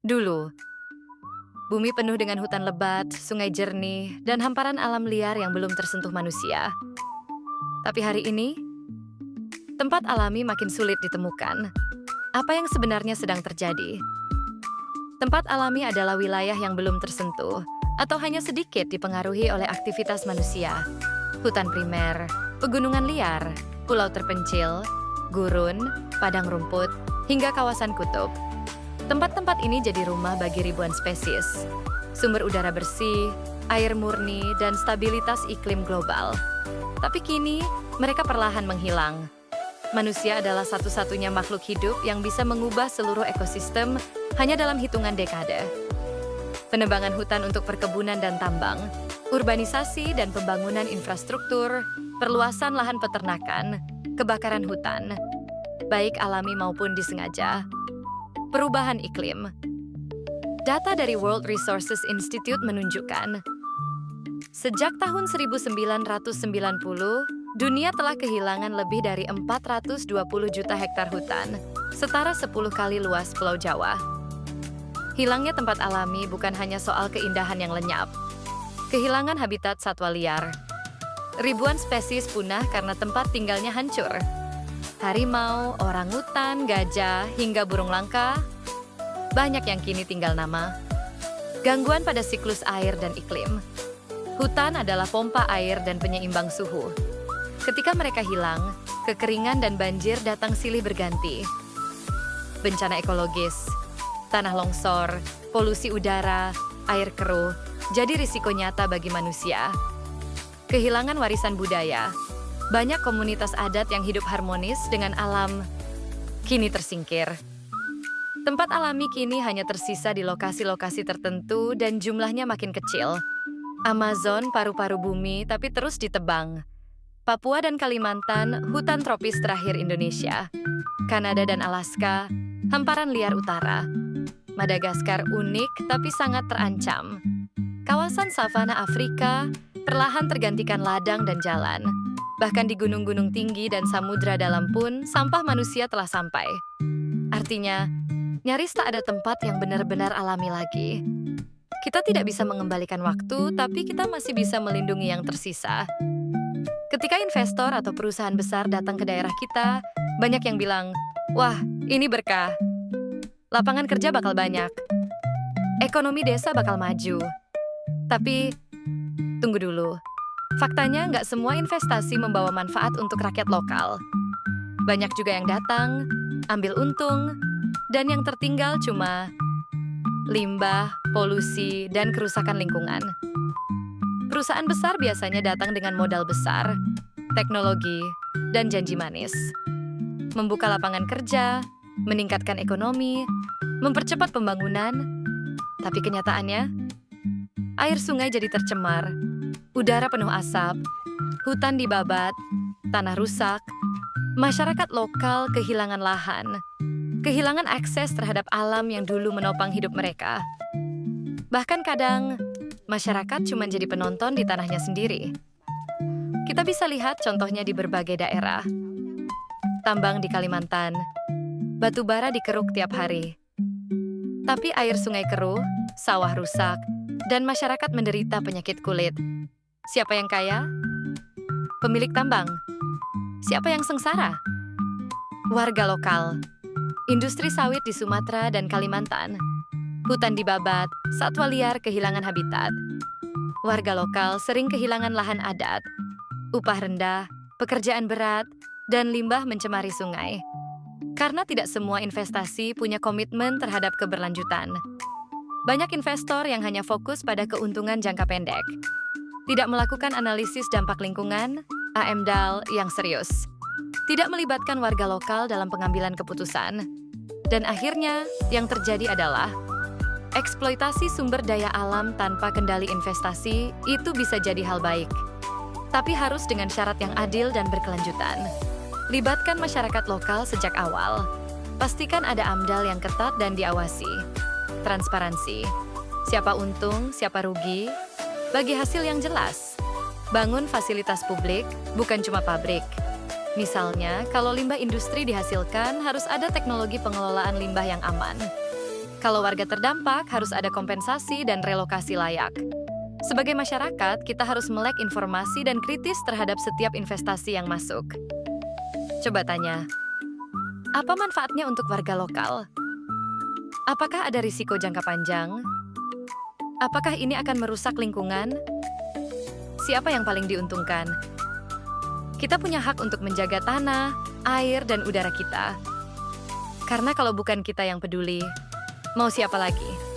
Dulu, bumi penuh dengan hutan lebat, sungai jernih, dan hamparan alam liar yang belum tersentuh manusia. Tapi hari ini, tempat alami makin sulit ditemukan. Apa yang sebenarnya sedang terjadi? Tempat alami adalah wilayah yang belum tersentuh atau hanya sedikit dipengaruhi oleh aktivitas manusia. Hutan primer, pegunungan liar, pulau terpencil, gurun, padang rumput, hingga kawasan kutub. Tempat-tempat ini jadi rumah bagi ribuan spesies. Sumber udara bersih, air murni, dan stabilitas iklim global. Tapi kini, mereka perlahan menghilang. Manusia adalah satu-satunya makhluk hidup yang bisa mengubah seluruh ekosistem hanya dalam hitungan dekade. Penebangan hutan untuk perkebunan dan tambang, urbanisasi dan pembangunan infrastruktur, perluasan lahan peternakan, kebakaran hutan, baik alami maupun disengaja. Perubahan iklim. Data dari World Resources Institute menunjukkan, sejak tahun 1990, dunia telah kehilangan lebih dari 420 juta hektar hutan, setara 10 kali luas Pulau Jawa. Hilangnya tempat alami bukan hanya soal keindahan yang lenyap. Kehilangan habitat satwa liar. Ribuan spesies punah karena tempat tinggalnya hancur. Harimau, orangutan, gajah, hingga burung langka, banyak yang kini tinggal nama. Gangguan pada siklus air dan iklim. Hutan adalah pompa air dan penyeimbang suhu. Ketika mereka hilang, kekeringan dan banjir datang silih berganti. Bencana ekologis, tanah longsor, polusi udara, air keruh, jadi risiko nyata bagi manusia. Kehilangan warisan budaya. Banyak komunitas adat yang hidup harmonis dengan alam kini tersingkir. Tempat alami kini hanya tersisa di lokasi-lokasi tertentu dan jumlahnya makin kecil. Amazon paru-paru bumi tapi terus ditebang. Papua dan Kalimantan, hutan tropis terakhir Indonesia. Kanada dan Alaska, hamparan liar utara. Madagaskar unik tapi sangat terancam. Kawasan savana Afrika perlahan tergantikan ladang dan jalan. Bahkan di gunung-gunung tinggi dan samudra dalam pun, sampah manusia telah sampai. Artinya, nyaris tak ada tempat yang benar-benar alami lagi. Kita tidak bisa mengembalikan waktu, tapi kita masih bisa melindungi yang tersisa. Ketika investor atau perusahaan besar datang ke daerah kita, banyak yang bilang, "Wah, ini berkah. Lapangan kerja bakal banyak. Ekonomi desa bakal maju." Tapi, tunggu dulu. Faktanya, nggak semua investasi membawa manfaat untuk rakyat lokal. Banyak juga yang datang, ambil untung, dan yang tertinggal cuma limbah, polusi, dan kerusakan lingkungan. Perusahaan besar biasanya datang dengan modal besar, teknologi, dan janji manis. Membuka lapangan kerja, meningkatkan ekonomi, mempercepat pembangunan. Tapi kenyataannya, air sungai jadi tercemar, udara penuh asap, hutan dibabat, tanah rusak, masyarakat lokal kehilangan lahan, kehilangan akses terhadap alam yang dulu menopang hidup mereka. Bahkan kadang, masyarakat cuma jadi penonton di tanahnya sendiri. Kita bisa lihat contohnya di berbagai daerah. Tambang di Kalimantan, batu bara dikeruk tiap hari. Tapi air sungai keruh, sawah rusak, dan masyarakat menderita penyakit kulit. Siapa yang kaya? Pemilik tambang. Siapa yang sengsara? Warga lokal. Industri sawit di Sumatera dan Kalimantan. Hutan dibabat, satwa liar kehilangan habitat. Warga lokal sering kehilangan lahan adat. Upah rendah, pekerjaan berat, dan limbah mencemari sungai. Karena tidak semua investasi punya komitmen terhadap keberlanjutan. Banyak investor yang hanya fokus pada keuntungan jangka pendek. Tidak melakukan analisis dampak lingkungan, AMDAL yang serius. Tidak melibatkan warga lokal dalam pengambilan keputusan. Dan akhirnya, yang terjadi adalah eksploitasi sumber daya alam tanpa kendali investasi itu bisa jadi hal baik. Tapi harus dengan syarat yang adil dan berkelanjutan. Libatkan masyarakat lokal sejak awal. Pastikan ada AMDAL yang ketat dan diawasi. Transparansi. Siapa untung, siapa rugi, bagi hasil yang jelas. Bangun fasilitas publik, bukan cuma pabrik. Misalnya, kalau limbah industri dihasilkan, harus ada teknologi pengelolaan limbah yang aman. Kalau warga terdampak, harus ada kompensasi dan relokasi layak. Sebagai masyarakat, kita harus melek informasi dan kritis terhadap setiap investasi yang masuk. Coba tanya, apa manfaatnya untuk warga lokal? Apakah ada risiko jangka panjang? Apakah ini akan merusak lingkungan? Siapa yang paling diuntungkan? Kita punya hak untuk menjaga tanah, air, dan udara kita. Karena kalau bukan kita yang peduli, mau siapa lagi?